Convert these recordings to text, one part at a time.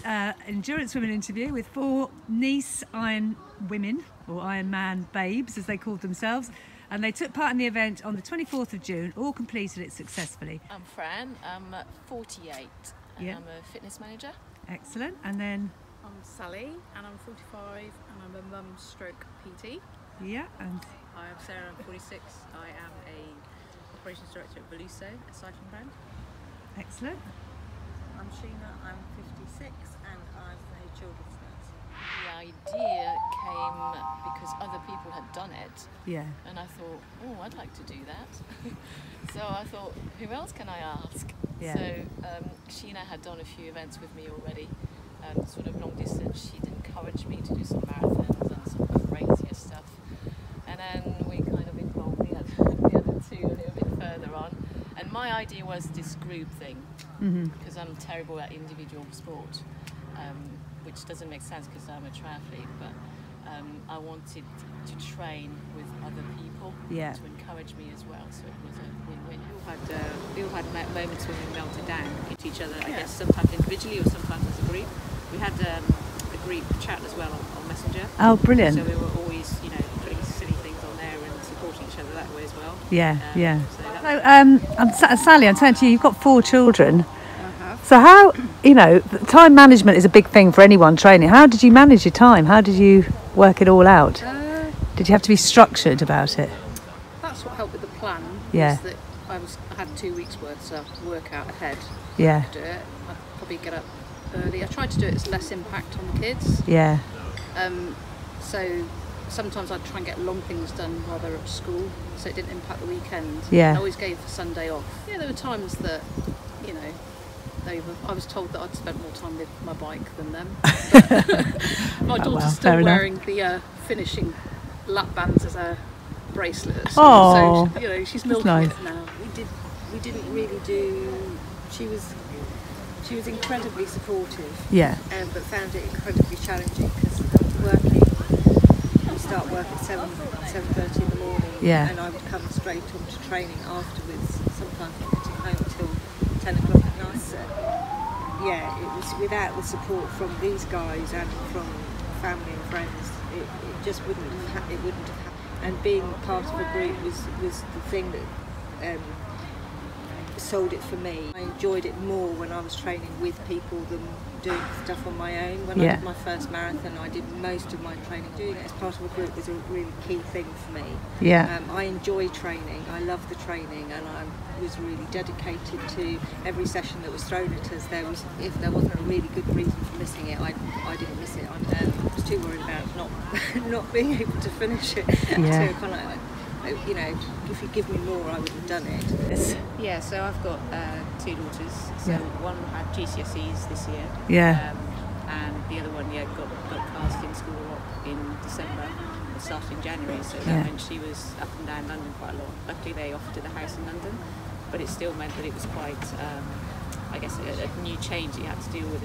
endurance women interview with 4 Nice Iron women, or Ironman babes as they called themselves, and they took part in the event on the 24th of June, all completed it successfully. I'm Fran, I'm 48 and I'm a fitness manager. Excellent. And then I'm Sally and I'm 45 and I'm a mum stroke PT. Yeah, and Hi, I'm Sarah, I'm 46. I am a operations director at Veluso, a cycling brand. excellent. I'm Sheena, I'm 56 and I'm a children's nurse. The idea came because other people had done it, Yeah. and I thought, oh, I'd like to do that. So I thought, who else can I ask? Yeah. So Sheena had done a few events with me already, sort of long distance. She'd encouraged me to do some marathons and some crazier stuff. And then we kind of involved the other 2 a little bit further on. And my idea was this group thing, because I'm terrible at individual sport, which doesn't make sense because I'm a triathlete, but I wanted to train with other people to encourage me as well, so it was a win-win. We all had moments when we melted down into each other, I guess sometimes individually or sometimes as a group. We had a group chat as well on Messenger. Oh, brilliant. So we were always, putting silly things on there and supporting each other that way as well. So Sally, I'm turning to you. You've got 4 children. So how, time management is a big thing for anyone training. How did you manage your time? How did you work it all out? Did you have to be structured about it? That's what helped with the plan. Yeah. Was that I had 2 weeks worth of workout ahead. Yeah. To do it. I'd probably get up early. I tried to do it as less impact on the kids. Yeah. So sometimes I'd try and get long things done while they're at school, so it didn't impact the weekend. Yeah. I always gave Sunday off. Yeah, there were times that, I was told that I'd spent more time with my bike than them. My daughter's still wearing the finishing lap bands as a bracelet. Oh, so she's milking it now. We didn't really do. She was incredibly supportive. Yeah. But found it incredibly challenging because working. We start work at 7:30 in the morning. Yeah. And I would come straight on to training afterwards. Sometimes not getting home till 10 o'clock at night. So, yeah, it was without the support from these guys and from family and friends, it just wouldn't have happened. And being part of a group was the thing that sold it for me. I enjoyed it more when I was training with people than doing stuff on my own. When I did my first marathon, I did most of my training. Doing it as part of a group was a really key thing for me. Yeah. I enjoy training. I love the training, and I was really dedicated to every session that was thrown at us. If there wasn't a really good reason for missing it, I didn't miss it. I was too worried about not being able to finish it. Yeah. So kind of, if you give me more, I would have done it. Yeah, so I've got 2 daughters. So one had GCSEs this year. Yeah. And the other one, got cast in school in December. It started in January, so that meant she was up and down London quite a lot. Luckily, they offered her the house in London, but it still meant that it was quite, I guess, a new change that you had to deal with.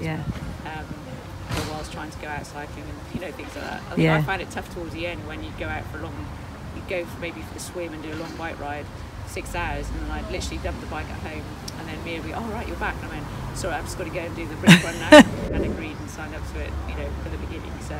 Whilst trying to go out cycling and things like that. I found it tough towards the end when you go out for a long. You go maybe for the swim and do a long bike ride, 6 hours, and then I'd literally dump the bike at home, and then Mia would be, oh right, you're back, and I went, sorry, I've just got to go and do the brick run now, and agreed and signed up to it, for the beginning, so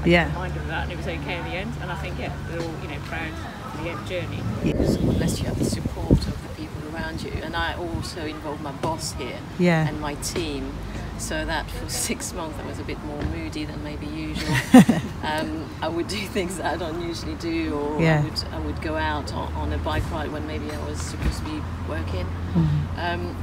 I didn't mind of that, and it was okay in the end, and I think, they're all, proud for the end journey. Unless you have the support of the people around you, and I also involved my boss here and my team, so that for 6 months I was a bit more moody than maybe usual. I would do things that I don't usually do, or I would go out on a bike ride when maybe I was supposed to be working,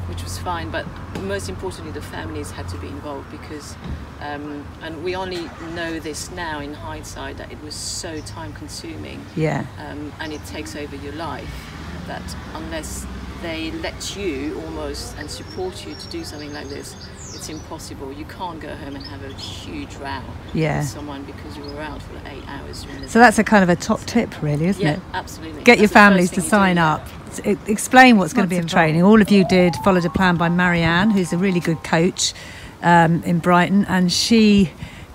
which was fine. But most importantly, the families had to be involved because, and we only know this now in hindsight, that it was so time consuming and it takes over your life, that unless they let you almost and support you to do something like this, it's impossible. You can't go home and have a huge row with someone because you were out for 8 hours during the day. So that's a kind of a top tip, really, isn't it? Yeah, absolutely. Get your families to sign up. Explain what's going to be in training. All of you followed a plan by Marianne, who's a really good coach in Brighton, and she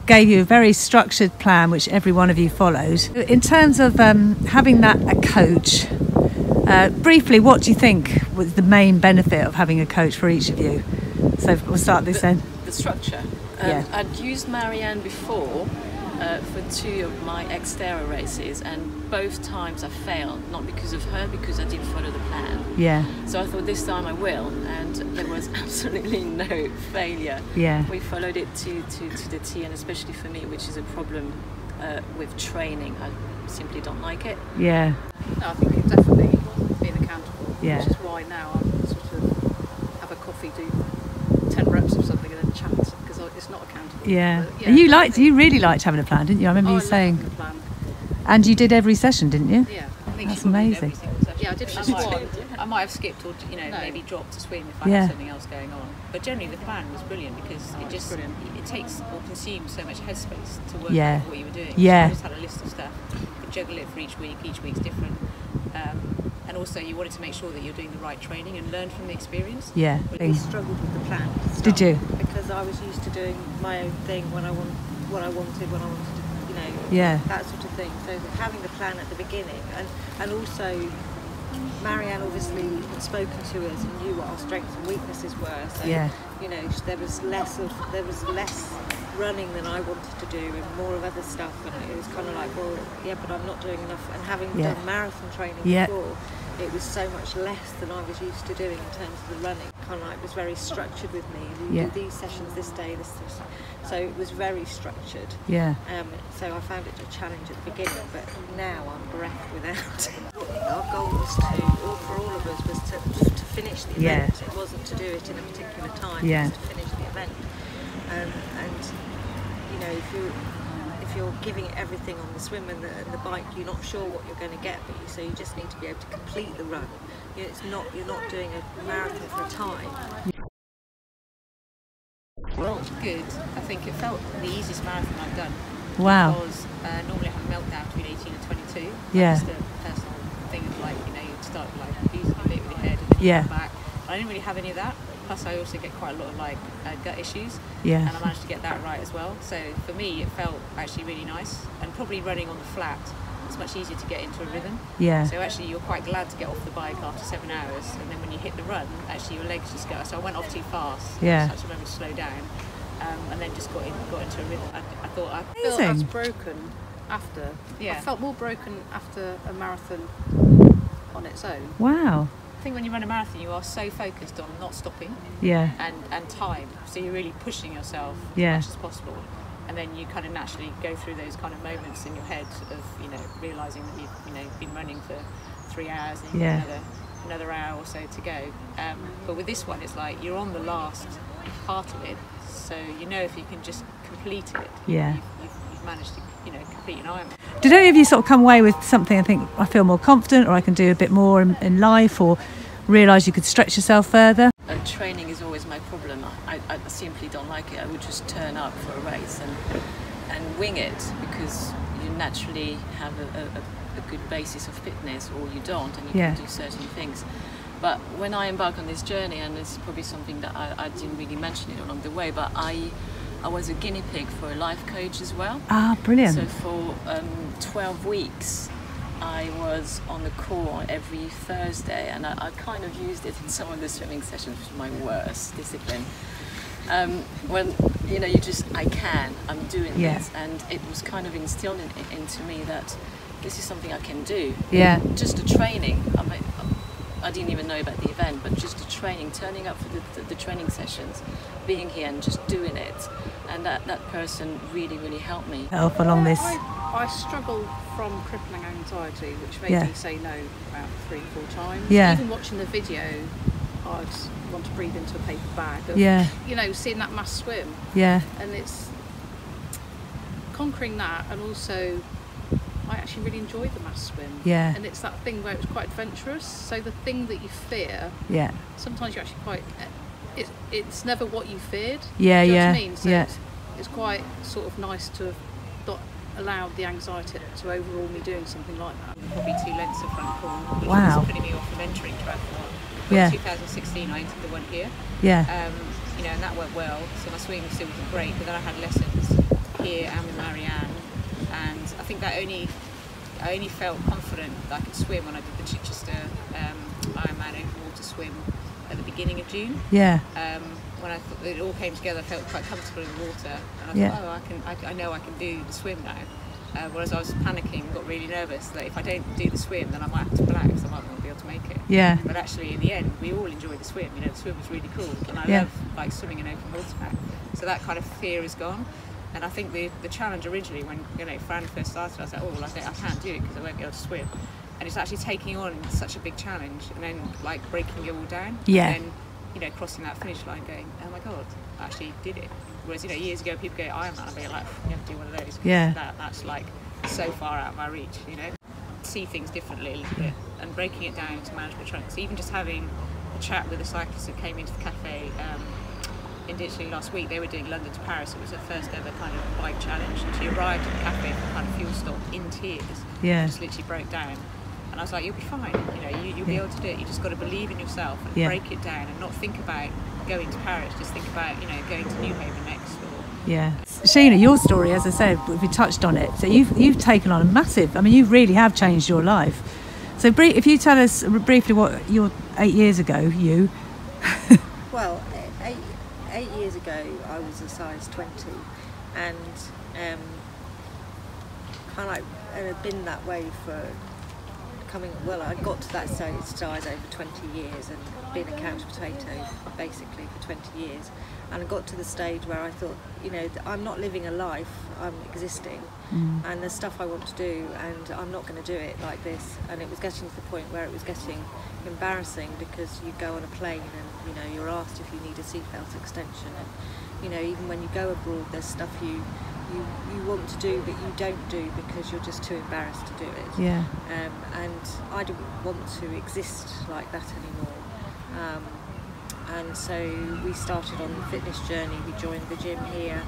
gave you a very structured plan which every one of you followed. In terms of having a coach, briefly, what do you think was the main benefit of having a coach for each of you? So we'll start this end. The structure. I'd used Marianne before for 2 of my Xterra races, and both times I failed, not because of her, because I didn't follow the plan. Yeah. So I thought this time I will, and there was absolutely no failure. Yeah. We followed it to the T, and especially for me, which is a problem with training, I simply don't like it. Yeah. No, I think it's definitely being accountable, Yeah. which is why now I sort of have a coffee, do 10 reps of something and then chat, because it's not accountable. Yeah. But, And you really liked having a plan, didn't you? I remember you saying. The plan. And you did every session, didn't you? Yeah. I think That's she probably did amazing. every single session. Yeah, I did just one. I might have skipped or maybe dropped to swim if I had something else going on. But generally the plan was brilliant, because it takes or consumes so much headspace to work out what you were doing. Yeah. So I just had a list of stuff. You could juggle it for each week's different. And also you wanted to make sure that you're doing the right training and learn from the experience. Yeah. I struggled with the plan. Did you? Because I was used to doing my own thing when I wanted to, that sort of thing. So having the plan at the beginning, and also Marianne obviously had spoken to us and knew what our strengths and weaknesses were. So there was less running than I wanted to do, and more of other stuff. And it was kind of like, well, yeah, but I'm not doing enough. And having done marathon training before, it was so much less than I was used to doing in terms of the running. Kind of like, it was very structured with me. You do these sessions this day, this. So it was very structured. Yeah. So I found it a challenge at the beginning, but now I'm bereft without. Our goal was for all of us, was to finish the event. It wasn't to do it in a particular time. It was to finish the event. And if you're giving it everything on the swim and the bike, you're not sure what you're going to get, so you just need to be able to complete the run. You're not doing a marathon for a time. Well, good. I think it felt the easiest marathon I've done. Wow. Because normally I have a meltdown between 18 and 22. Yeah. Just a personal thing of you start losing a bit with your head and then you come back. I didn't really have any of that. Plus I also get quite a lot of gut issues. Yeah. And I managed to get that right as well. So for me it felt actually really nice, and probably running on the flat, it's much easier to get into a rhythm. Yeah. So actually you're quite glad to get off the bike after 7 hours, and then when you hit the run, actually your legs just go. So I went off too fast. Yeah. So I just remember to slow down, and then just got into a rhythm. I thought I Amazing. felt as broken after. Yeah. I felt more broken after a marathon on its own. Wow. I think when you run a marathon, you are so focused on not stopping. Yeah. And time. So you're really pushing yourself as much as possible. And then you kind of naturally go through those kind of moments in your head of, realising that you've been running for 3 hours and you've got another hour or so to go. But with this one, it's like you're on the last part of it. So if you can just complete it, you've managed to complete an Ironman. Did any of you sort of come away with something, I think I feel more confident, or I can do a bit more in life, or realise you could stretch yourself further? Training is always my problem. I simply don't like it. I would just turn up for a race and wing it, because you naturally have a good basis of fitness, or you don't, and you can do certain things. But when I embark on this journey, and it's probably something that I didn't really mention it along the way, but I was a guinea pig for a life coach as well. Ah, brilliant. So for 12 weeks, I was on the call every Thursday, and I kind of used it in some of the swimming sessions, which is my worst discipline. When I'm doing this, and it was kind of instilled into me that this is something I can do. Yeah. Just the training. I didn't even know about the event, but just the training, turning up for the training sessions, being here and just doing it, and that person really, really helped me. Help along this. I struggle from crippling anxiety, which made me say no about 3-4 times. Yeah. Even watching the video, I'd want to breathe into a paper bag. Of, seeing that mass swim. Yeah. And it's conquering that, and also I actually really enjoyed the mass swim. Yeah. And it's that thing where it was quite adventurous. So the thing that you fear, sometimes you're actually quite. It's never what you feared. Yeah, Do you know yeah. what I mean? So yeah. It's quite sort of nice to have not allowed the anxiety to overrule me doing something like that. Probably 2 lengths of front pull, which was putting me off from entering triathlon. But in 2016, I entered the one here. Yeah. And that went well. So my swimming still wasn't great, but then I had lessons here and with Marianne, and I think that I only felt confident that I could swim when I did the Chichester Ironman open water swim at the beginning of June. Yeah. When I thought it all came together, I felt quite comfortable in the water, and I thought, oh, I know I can do the swim now. Whereas I was panicking and got really nervous that if I don't do the swim, then I might have to relax, I might not be able to make it. Yeah. But actually, in the end, we all enjoyed the swim. You know, the swim was really cool, and I love like swimming in open water now. So that kind of fear is gone. And I think the challenge originally, when Fran first started, I was like, oh, well, I can't do it because I won't be able to swim. And it's actually taking on such a big challenge, and then like breaking it all down. Yeah. And then, crossing that finish line, going, oh my God, I actually did it. Whereas, years ago, people go Ironman, I'd be like, you have to do one of those. Yeah. That's like so far out of my reach, See things differently a little bit, and breaking it down into manageable chunks. Even just having a chat with a cyclist that came into the cafe in Ditchley last week. They were doing London to Paris. It was their first ever kind of bike challenge, and she arrived at the cafe for kind of fuel stop in tears. Yeah. Just literally broke down. And I was like, you'll be fine, you'll be able to do it. You just got to believe in yourself and break it down, and not think about going to Paris, just think about, going to Newhaven next. Yeah. Sheena, your story, as I said, we touched on it. So you've taken on a massive, you really have changed your life. So if you tell us briefly what your 8 years ago, Well, eight years ago, I was a size 20, and kind of like, and had been that way for I got to that size over 20 years and been a couch potato basically for 20 years, and I got to the stage where I thought, I'm not living a life, I'm existing, and there's stuff I want to do, and I'm not going to do it like this. And it was getting to the point where it was getting embarrassing, because you go on a plane and you're asked if you need a seatbelt extension, and even when you go abroad, there's stuff you want to do but you don't do because you're just too embarrassed to do it. Yeah. And I didn't want to exist like that anymore. And so we started on the fitness journey. We joined the gym here.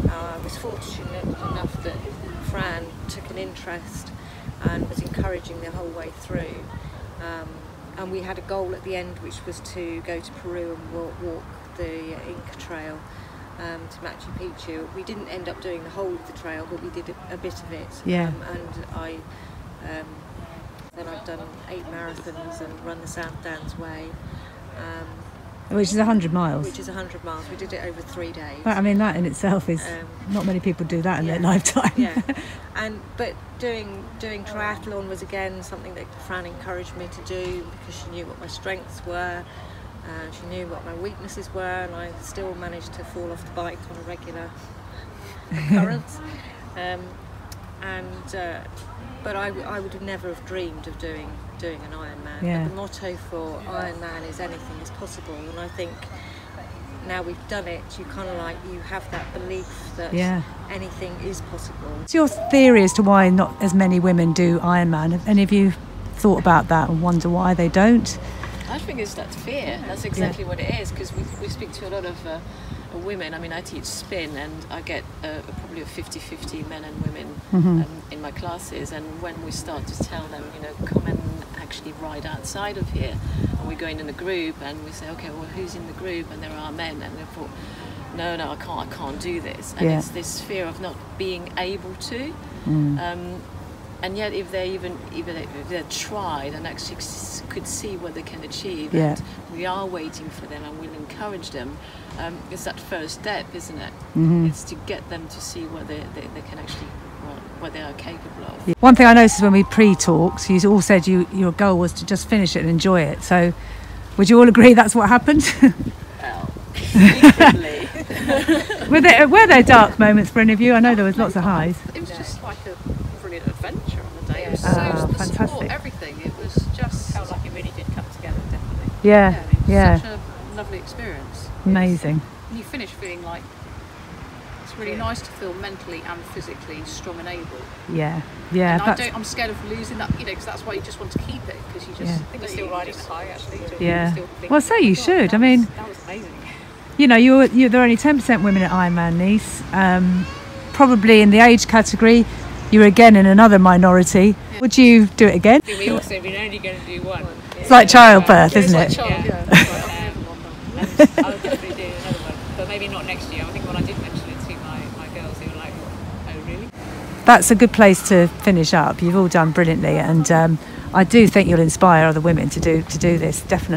I was fortunate enough that Fran took an interest and was encouraging the whole way through. And we had a goal at the end, which was to go to Peru and walk the Inca Trail to Machu Picchu. We didn't end up doing the whole of the trail, but we did a bit of it. Yeah. And then I've done 8 marathons and run the South Downs Way. Which is 100 miles. Which is 100 miles. We did it over 3 days. That in itself is, not many people do that in their lifetime. Yeah. But doing triathlon was again something that Fran encouraged me to do, because she knew what my strengths were. She knew what my weaknesses were, and I still managed to fall off the bike on a regular occurrence. But I would have never have dreamed of doing an Ironman. Yeah. But the motto for Ironman is anything is possible, and I think now we've done it, you have that belief that anything is possible. What's your theory as to why not as many women do Ironman? Have any of you thought about that and wonder why they don't? I think it's that fear. That's exactly what it is, because we speak to a lot of women. I teach spin, and I get probably a 50-50 men and women in my classes. And when we start to tell them, come and actually ride outside of here, and we're going in a group, and we say, okay, well, who's in the group? And there are men, and they thought, no, I can't do this. And it's this fear of not being able to. And yet, if they tried and actually could see what they can achieve, and we are waiting for them and we'll encourage them, it's that first step, isn't it? It's to get them to see what they can actually, what they are capable of. One thing I noticed when we pre-talked, you all said your goal was to just finish it and enjoy it. So, would you all agree that's what happened? Well, secretly. Were there dark moments for any of you? I know there was lots of highs. It was just like a brilliant adventure on the day. It was fantastic. Support, everything. It was just Felt like it really did come together, definitely. Yeah. such a lovely experience. Amazing. And you finish feeling like it's really nice to feel mentally and physically strong and able. Yeah. And I'm scared of losing that, because that's why you just want to keep it, because you just. I think we're still riding the high, actually. Yeah. Still think, Well, so you should. That was amazing. There are only 10% women at Ironman, Nice. Probably in the age category, you're again in another minority. Yeah. Would you do it again? We all said we're only going to do one. It's like childbirth, isn't it? I would definitely do another one, but maybe not next year. I think when I did mention it to my girls, they were like, "Oh, really?" That's a good place to finish up. You've all done brilliantly, and I do think you'll inspire other women to do this, definitely.